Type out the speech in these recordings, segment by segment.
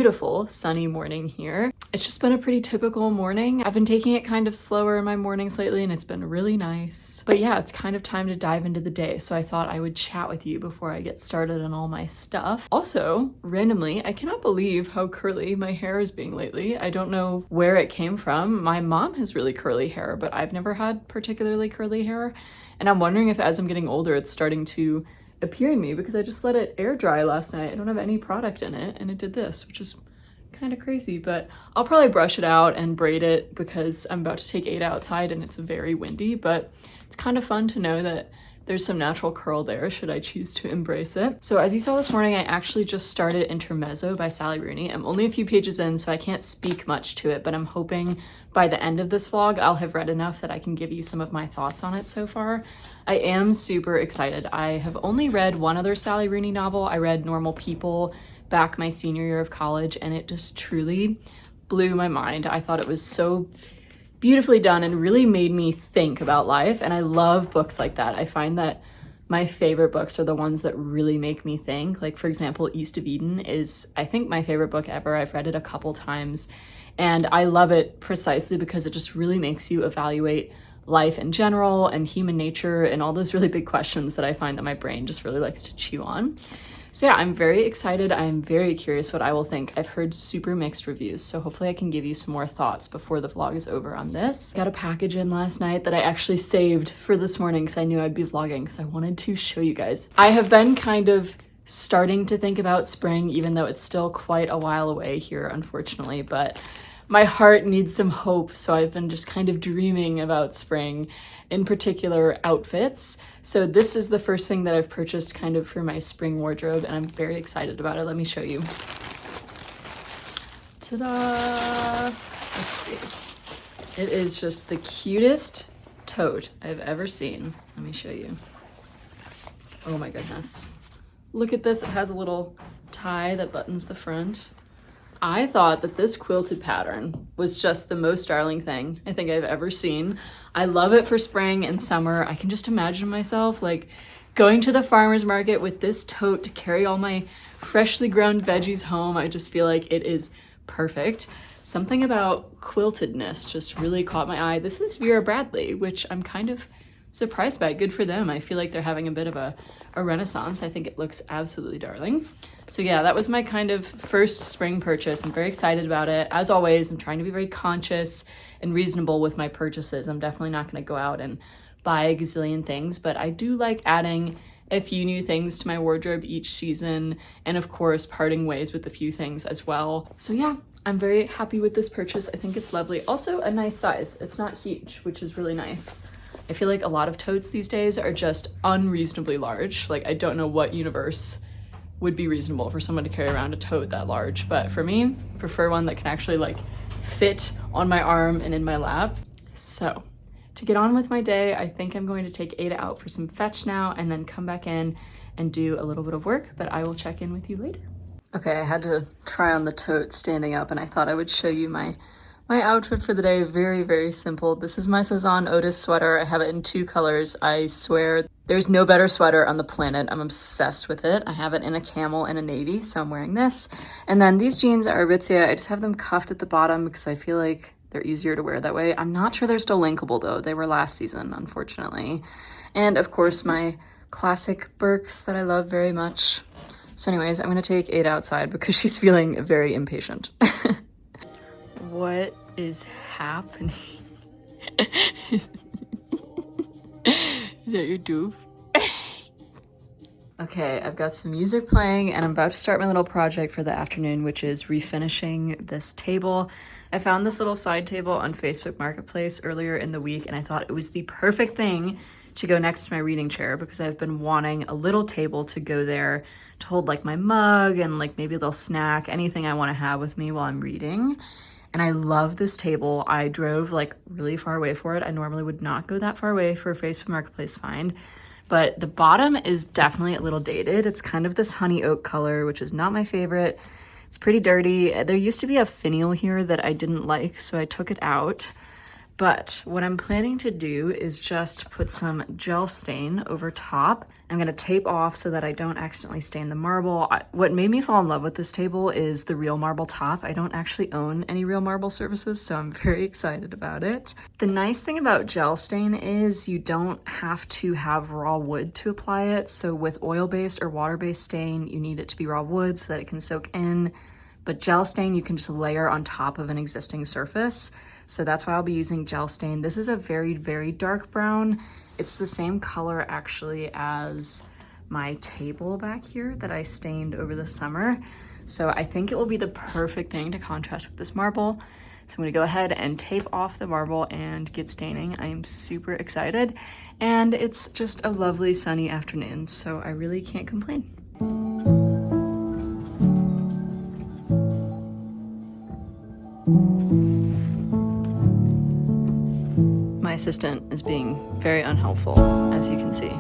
beautiful sunny morning here. It's just been a pretty typical morning. I've been taking it kind of slower in my mornings lately and it's been really nice. But yeah, it's kind of time to dive into the day, so I thought I would chat with you before I get started on all my stuff. Also, randomly, I cannot believe how curly my hair is being lately. I don't know where it came from. My mom has really curly hair, but I've never had particularly curly hair. And I'm wondering if as I'm getting older, it's starting to appear in me because I just let it air dry last night. I don't have any product in it and it did this, which is kind of crazy, but I'll probably brush it out and braid it because I'm about to take Ada outside and it's very windy, but it's kind of fun to know that there's some natural curl there should I choose to embrace it. So as you saw this morning, I actually just started Intermezzo by Sally Rooney. I'm only a few pages in, so I can't speak much to it, but I'm hoping by the end of this vlog, I'll have read enough that I can give you some of my thoughts on it so far. I am super excited. I have only read one other Sally Rooney novel. I read Normal People back my senior year of college, and it just truly blew my mind. I thought it was so beautifully done and really made me think about life, and I love books like that. I find that my favorite books are the ones that really make me think. Like, for example, East of Eden is, I think, my favorite book ever. I've read it a couple times, and I love it precisely because it just really makes you evaluate life in general and human nature and all those really big questions that I find that my brain just really likes to chew on. So yeah, I'm very excited. I'm very curious what I will think. I've heard super mixed reviews, so hopefully I can give you some more thoughts before the vlog is over on this. Got a package in last night that I actually saved for this morning because I knew I'd be vlogging because I wanted to show you guys. I have been kind of starting to think about spring, even though it's still quite a while away here, unfortunately, but my heart needs some hope, so I've been just kind of dreaming about spring, in particular outfits. So this is the first thing that I've purchased kind of for my spring wardrobe, and I'm very excited about it. Let me show you. Ta-da! Let's see. It is just the cutest tote I've ever seen. Let me show you. Oh my goodness. Look at this. It has a little tie that buttons the front. I thought that this quilted pattern was just the most darling thing I think I've ever seen. I love it for spring and summer. I can just imagine myself like going to the farmer's market with this tote to carry all my freshly grown veggies home. I just feel like it is perfect. Something about quiltedness just really caught my eye. This is Vera Bradley, which I'm kind of surprised by. Good for them. I feel like they're having a bit of a renaissance. I think it looks absolutely darling. So yeah, that was my kind of first spring purchase. I'm very excited about it. As always, I'm trying to be very conscious and reasonable with my purchases. I'm definitely not going to go out and buy a gazillion things, but I do like adding a few new things to my wardrobe each season, and of course parting ways with a few things as well. So yeah, I'm very happy with this purchase. I think it's lovely. Also a nice size. It's not huge, which is really nice. I feel like a lot of totes these days are just unreasonably large. Like, I don't know what universe would be reasonable for someone to carry around a tote that large, but for me, I prefer one that can actually like fit on my arm and in my lap. So to get on with my day, I think I'm going to take Ada out for some fetch now and then come back in and do a little bit of work, but I will check in with you later. Okay, I had to try on the tote standing up and I thought I would show you my outfit for the day. Very, very simple. This is my Cezanne Otis sweater. I have it in 2 colors. I swear there's no better sweater on the planet. I'm obsessed with it. I have it in a camel and a navy, so I'm wearing this. And then these jeans are Aritzia. I just have them cuffed at the bottom because I feel like they're easier to wear that way. I'm not sure they're still linkable though. They were last season, unfortunately. And of course my classic Birks that I love very much. So anyways, I'm gonna take Ada outside because she's feeling very impatient. What is happening? Is that your doof? Okay, I've got some music playing and I'm about to start my little project for the afternoon, which is refinishing this table. I found this little side table on Facebook Marketplace earlier in the week and I thought it was the perfect thing to go next to my reading chair because I've been wanting a little table to go there to hold like my mug and like maybe a little snack, anything I want to have with me while I'm reading. And I love this table. I drove like really far away for it. I normally would not go that far away for a Facebook Marketplace find, but the bottom is definitely a little dated. It's kind of this honey oak color, which is not my favorite. It's pretty dirty. There used to be a finial here that I didn't like, so I took it out. But what I'm planning to do is just put some gel stain over top. I'm gonna tape off so that I don't accidentally stain the marble. What made me fall in love with this table is the real marble top. I don't actually own any real marble surfaces, so I'm very excited about it. The nice thing about gel stain is you don't have to have raw wood to apply it. So with oil-based or water-based stain, you need it to be raw wood so that it can soak in. But gel stain, you can just layer on top of an existing surface. So that's why I'll be using gel stain. This is a very, very dark brown. It's the same color actually as my table back here that I stained over the summer. So I think it will be the perfect thing to contrast with this marble. So I'm gonna go ahead and tape off the marble and get staining. I am super excited. And it's just a lovely sunny afternoon, so I really can't complain. My assistant is being very unhelpful, as you can see.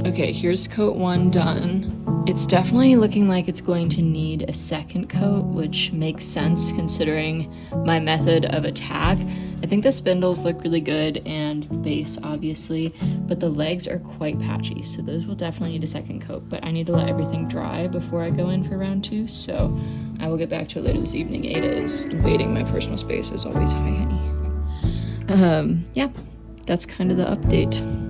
Okay, here's coat 1 done. It's definitely looking like it's going to need a second coat, which makes sense considering my method of attack. I think the spindles look really good and the base obviously, but the legs are quite patchy, so those will definitely need a second coat, but I need to let everything dry before I go in for round 2, so I will get back to it later this evening. Ada is invading my personal space as always. Hi, honey. Yeah, that's kind of the update.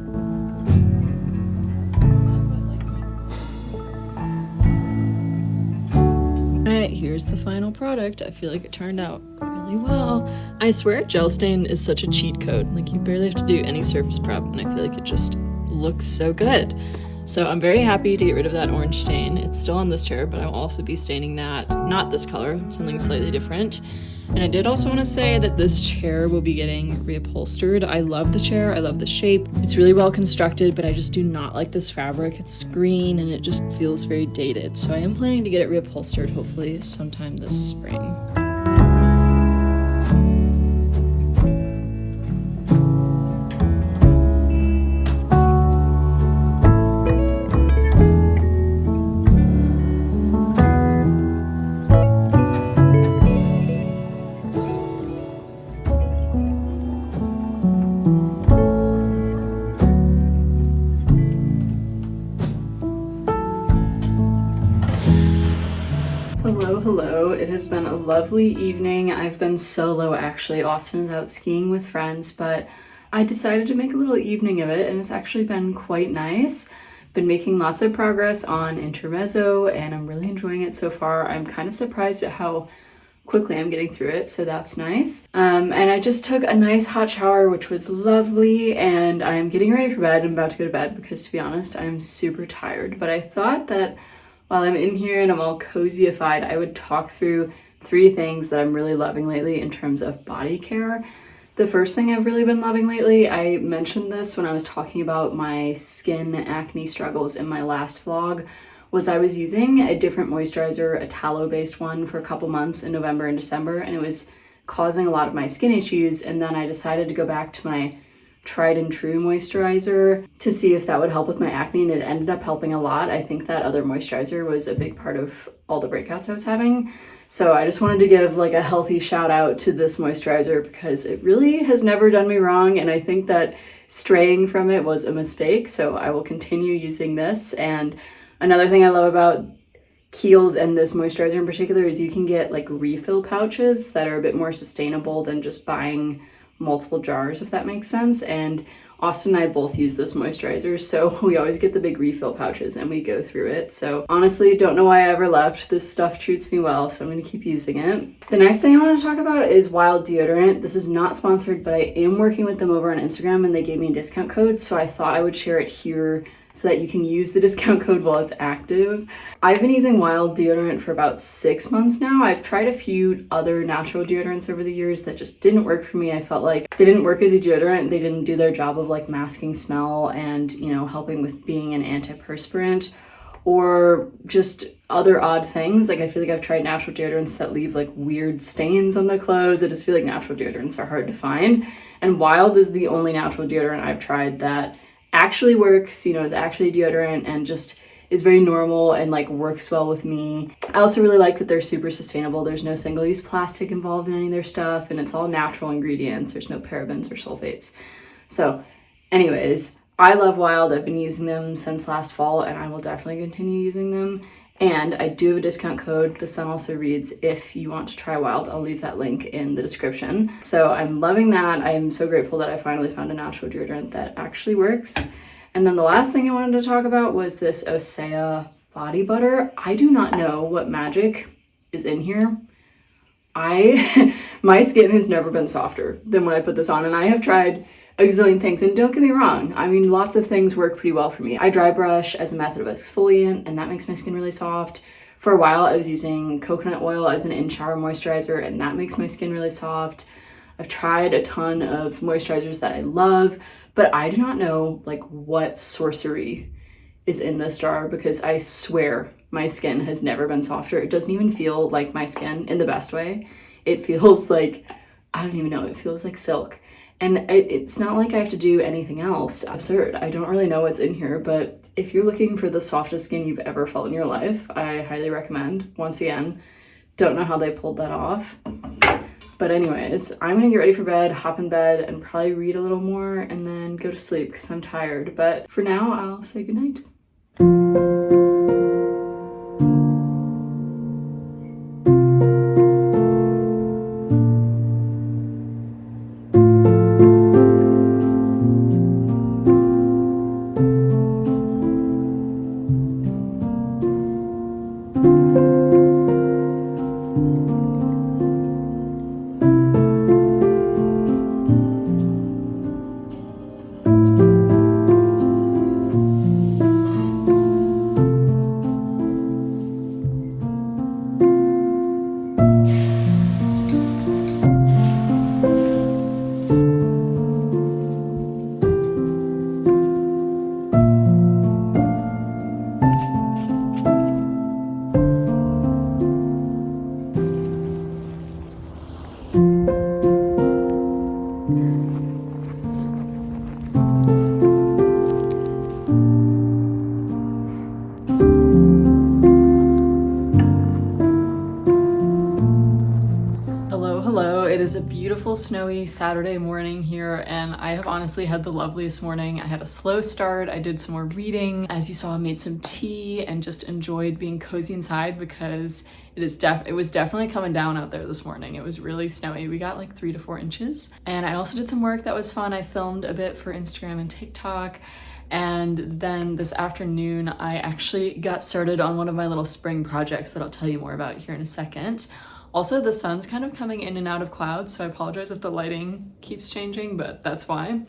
Here's the final product. I feel like it turned out really well. I swear gel stain is such a cheat code. Like, you barely have to do any surface prep and I feel like it just looks so good. So I'm very happy to get rid of that orange stain. It's still on this chair, but I'll also be staining that, not this color, something slightly different. And I did also want to say that this chair will be getting reupholstered. I love the chair, I love the shape. It's really well constructed, but I just do not like this fabric. It's green and it just feels very dated. So I am planning to get it reupholstered hopefully sometime this spring. Hello, it has been a lovely evening. I've been solo actually. Austin is out skiing with friends, but I decided to make a little evening of it and it's actually been quite nice. Been making lots of progress on Intermezzo and I'm really enjoying it so far. I'm kind of surprised at how quickly I'm getting through it, so that's nice. And I just took a nice hot shower, which was lovely, and I'm getting ready for bed. I'm about to go to bed because, to be honest, I'm super tired. But I thought that while I'm in here and I'm all cozy-ified, I would talk through 3 things that I'm really loving lately in terms of body care. The first thing I've really been loving lately, I mentioned this when I was talking about my skin acne struggles in my last vlog, was I was using a different moisturizer, a tallow-based one, for a couple months in November and December, and it was causing a lot of my skin issues, and then I decided to go back to my tried and true moisturizer to see if that would help with my acne, and it ended up helping a lot. I think that other moisturizer was a big part of all the breakouts I was having. So I just wanted to give like a healthy shout out to this moisturizer because it really has never done me wrong, and I think that straying from it was a mistake, so I will continue using this. And another thing I love about Kiehl's and this moisturizer in particular is you can get like refill pouches that are a bit more sustainable than just buying multiple jars, if that makes sense. And Austin and I both use this moisturizer, so we always get the big refill pouches and we go through it. So honestly, don't know why I ever left. This stuff treats me well, so I'm going to keep using it. The next thing I want to talk about is Wild deodorant. This is not sponsored, but I am working with them over on Instagram and they gave me a discount code, so I thought I would share it here so that you can use the discount code while it's active. I've been using Wild deodorant for about 6 months now. I've tried a few other natural deodorants over the years that just didn't work for me. I felt like they didn't work as a deodorant. They didn't do their job of like masking smell and, you know, helping with being an antiperspirant, or just other odd things. Like I feel like I've tried natural deodorants that leave like weird stains on the clothes. I just feel like natural deodorants are hard to find. And Wild is the only natural deodorant I've tried that actually works, you know, is actually deodorant and just is very normal and like works well with me. I also really like that they're super sustainable. There's no single-use plastic involved in any of their stuff, and it's all natural ingredients. There's no parabens or sulfates. So anyways, I love Wild. I've been using them since last fall, and I will definitely continue using them. And I do have a discount code, The Sun Also Reads, if you want to try Wild. I'll leave that link in the description. So I'm loving that. I'm so grateful that I finally found a natural deodorant that actually works. And then the last thing I wanted to talk about was this Osea body butter. I do not know what magic is in here. My skin has never been softer than when I put this on, and I have tried a gazillion things, and don't get me wrong, I mean, lots of things work pretty well for me. I dry brush as a method of exfoliant, and that makes my skin really soft. For a while, I was using coconut oil as an in-shower moisturizer, and that makes my skin really soft. I've tried a ton of moisturizers that I love, but I do not know like what sorcery is in this jar, because I swear my skin has never been softer. It doesn't even feel like my skin in the best way. It feels like, I don't even know, it feels like silk. And it's not like I have to do anything else. Absurd. I don't really know what's in here, but if you're looking for the softest skin you've ever felt in your life, I highly recommend. Once again, don't know how they pulled that off. But anyways, I'm gonna get ready for bed, hop in bed, and probably read a little more and then go to sleep because I'm tired. But for now, I'll say goodnight. It is a beautiful snowy Saturday morning here, and I have honestly had the loveliest morning. I had a slow start. I did some more reading. As you saw, I made some tea and just enjoyed being cozy inside because it was definitely coming down out there this morning. It was really snowy. We got like 3 to 4 inches. And I also did some work that was fun. I filmed a bit for Instagram and TikTok. And then this afternoon, I actually got started on one of my little spring projects that I'll tell you more about here in a second. Also, the sun's kind of coming in and out of clouds, so I apologize if the lighting keeps changing, but that's why.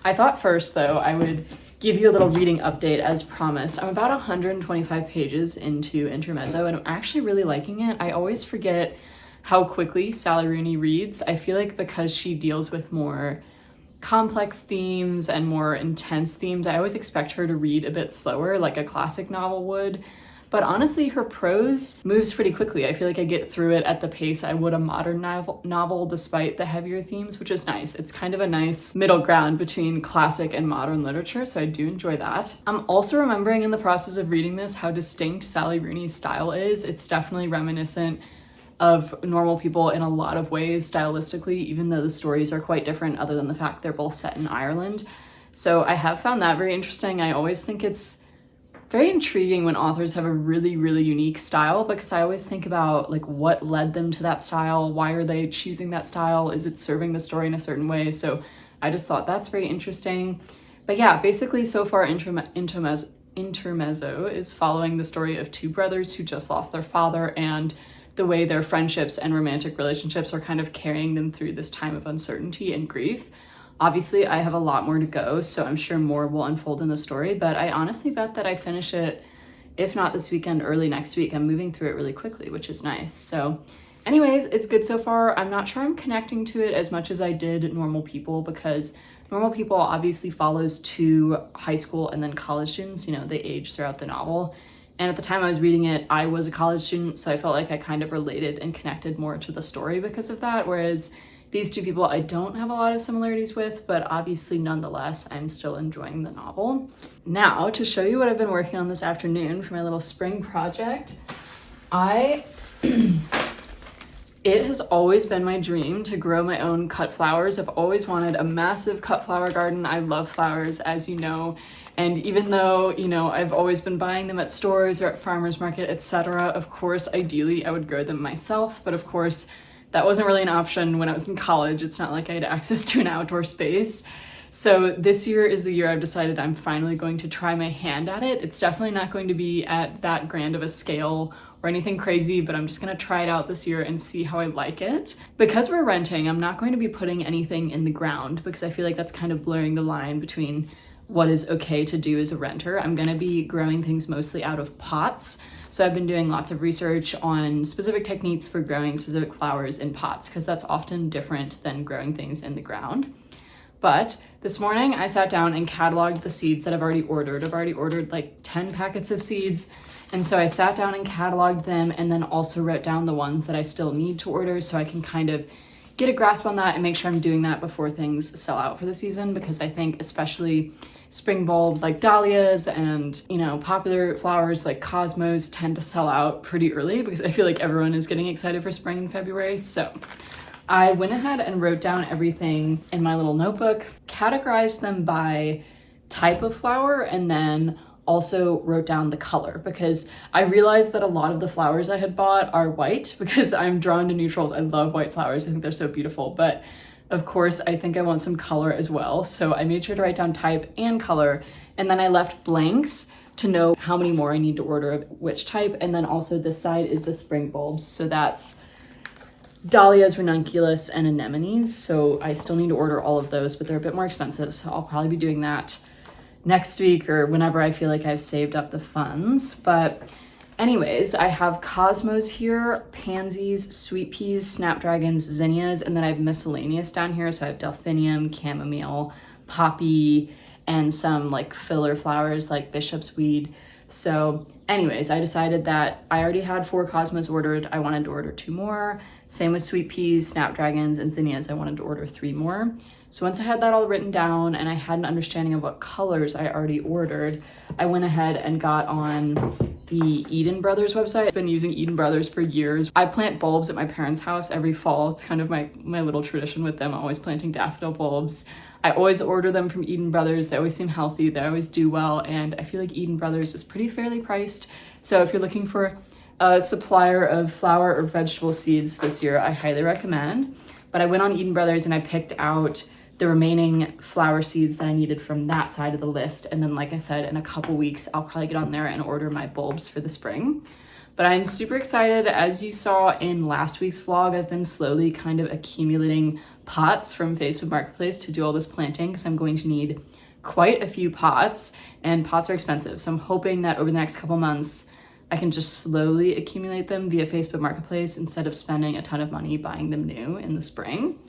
I thought first, though, I would give you a little reading update as promised. I'm about 125 pages into Intermezzo, and I'm actually really liking it. I always forget how quickly Sally Rooney reads. I feel like because she deals with more complex themes and more intense themes, I always expect her to read a bit slower, like a classic novel would. But honestly, her prose moves pretty quickly. I feel like I get through it at the pace I would a modern novel despite the heavier themes, which is nice. It's kind of a nice middle ground between classic and modern literature, so I do enjoy that. I'm also remembering in the process of reading this how distinct Sally Rooney's style is. It's definitely reminiscent of Normal People in a lot of ways stylistically, even though the stories are quite different other than the fact they're both set in Ireland. So I have found that very interesting. I always think it's very intriguing when authors have a really, really unique style, because I always think about like what led them to that style. Why are they choosing that style? Is it serving the story in a certain way? So I just thought that's very interesting. But yeah, basically so far Intermezzo is following the story of 2 brothers who just lost their father and the way their friendships and romantic relationships are kind of carrying them through this time of uncertainty and grief. Obviously, I have a lot more to go, so I'm sure more will unfold in the story, but I honestly bet that I finish it, if not this weekend, early next week. I'm moving through it really quickly, which is nice. So anyways, it's good so far. I'm not sure I'm connecting to it as much as I did Normal People, because Normal People obviously follows 2 high school and then college students. You know, they age throughout the novel. And at the time I was reading it, I was a college student, so I felt like I kind of related and connected more to the story because of that, whereas These two people I don't have a lot of similarities with, but obviously nonetheless, I'm still enjoying the novel. Now, to show you what I've been working on this afternoon for my little spring project, it has always been my dream to grow my own cut flowers. I've always wanted a massive cut flower garden. I love flowers, as you know. And even though, you know, I've always been buying them at stores or at farmers market, etc., of course, ideally, I would grow them myself. But of course, that wasn't really an option when I was in college. It's not like I had access to an outdoor space. So this year is the year I've decided I'm finally going to try my hand at it. It's definitely not going to be at that grand of a scale or anything crazy, but I'm just gonna try it out this year and see how I like it. Because we're renting, I'm not going to be putting anything in the ground because I feel like that's kind of blurring the line between what is okay to do as a renter. I'm gonna be growing things mostly out of pots. So I've been doing lots of research on specific techniques for growing specific flowers in pots because that's often different than growing things in the ground. But this morning I sat down and cataloged the seeds that I've already ordered. I've already ordered like 10 packets of seeds. And so I sat down and cataloged them and then also wrote down the ones that I still need to order so I can kind of get a grasp on that and make sure I'm doing that before things sell out for the season, because I think especially spring bulbs like dahlias and, you know, popular flowers like cosmos tend to sell out pretty early because I feel like everyone is getting excited for spring in February. So I went ahead and wrote down everything in my little notebook, categorized them by type of flower, and then also wrote down the color because I realized that a lot of the flowers I had bought are white because I'm drawn to neutrals. I love white flowers. I think they're so beautiful, but of course, I think I want some color as well. So I made sure to write down type and color, and then I left blanks to know how many more I need to order of which type. And then also this side is the spring bulbs. So that's dahlias, ranunculus, and anemones. So I still need to order all of those, but they're a bit more expensive. So I'll probably be doing that next week or whenever I feel like I've saved up the funds. But anyways, I have cosmos here, pansies, sweet peas, snapdragons, zinnias, and then I have miscellaneous down here. So I have delphinium, chamomile, poppy, and some like filler flowers like bishop's weed. So anyways, I decided that I already had 4 cosmos ordered. I wanted to order 2 more. Same with sweet peas, snapdragons, and zinnias. I wanted to order 3 more. So once I had that all written down and I had an understanding of what colors I already ordered, I went ahead and got on the Eden Brothers website. I've been using Eden Brothers for years. I plant bulbs at my parents' house every fall. It's kind of my little tradition with them. I'm always planting daffodil bulbs. I always order them from Eden Brothers. They always seem healthy. They always do well. And I feel like Eden Brothers is pretty fairly priced. So if you're looking for a supplier of flower or vegetable seeds this year, I highly recommend. But I went on Eden Brothers and I picked out the remaining flower seeds that I needed from that side of the list. And then, like I said, in a couple weeks, I'll probably get on there and order my bulbs for the spring. But I'm super excited. As you saw in last week's vlog, I've been slowly kind of accumulating pots from Facebook Marketplace to do all this planting because I'm going to need quite a few pots, and pots are expensive. So I'm hoping that over the next couple months, I can just slowly accumulate them via Facebook Marketplace instead of spending a ton of money buying them new in the spring.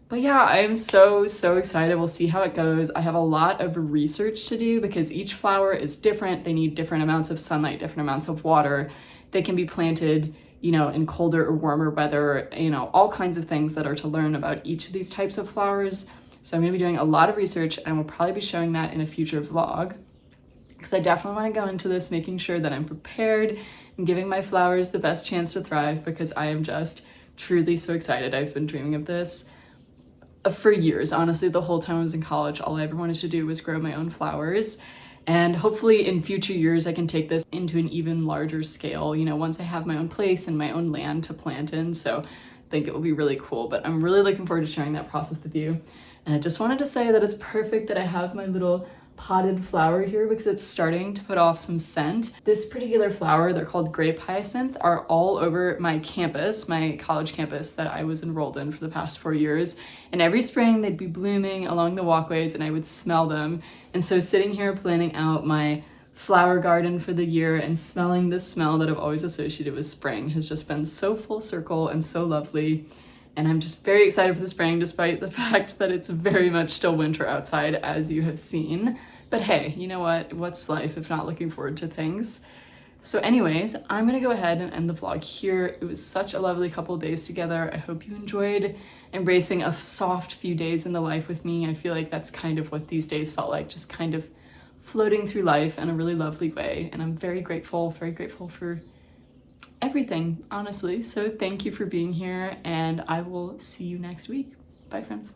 But yeah, I'm so excited. We'll see how it goes. I have a lot of research to do because each flower is different. They need different amounts of sunlight, different amounts of water. They can be planted, you know, in colder or warmer weather, you know, all kinds of things that are to learn about each of these types of flowers. So I'm gonna be doing a lot of research, and we'll probably be showing that in a future vlog because I definitely want to go into this making sure that I'm prepared and giving my flowers the best chance to thrive because I am just truly so excited. I've been dreaming of this for years. Honestly, the whole time I was in college, all I ever wanted to do was grow my own flowers. And hopefully in future years, I can take this into an even larger scale, you know, once I have my own place and my own land to plant in. So I think it will be really cool, but I'm really looking forward to sharing that process with you. And I just wanted to say that it's perfect that I have my little potted flower here because it's starting to put off some scent. This particular flower, they're called grape hyacinth, are all over my campus, my college campus that I was enrolled in for the past 4 years. And every spring they'd be blooming along the walkways and I would smell them. And so sitting here planning out my flower garden for the year and smelling this smell that I've always associated with spring has just been so full circle and so lovely. And I'm just very excited for the spring, despite the fact that it's very much still winter outside, as you have seen. But hey, you know what? What's life if not looking forward to things? So anyways, I'm gonna go ahead and end the vlog here. It was such a lovely couple of days together. I hope you enjoyed embracing a soft few days in the life with me. I feel like that's kind of what these days felt like, just kind of floating through life in a really lovely way. And I'm very grateful for everything, honestly. So thank you for being here, and I will see you next week. Bye, friends.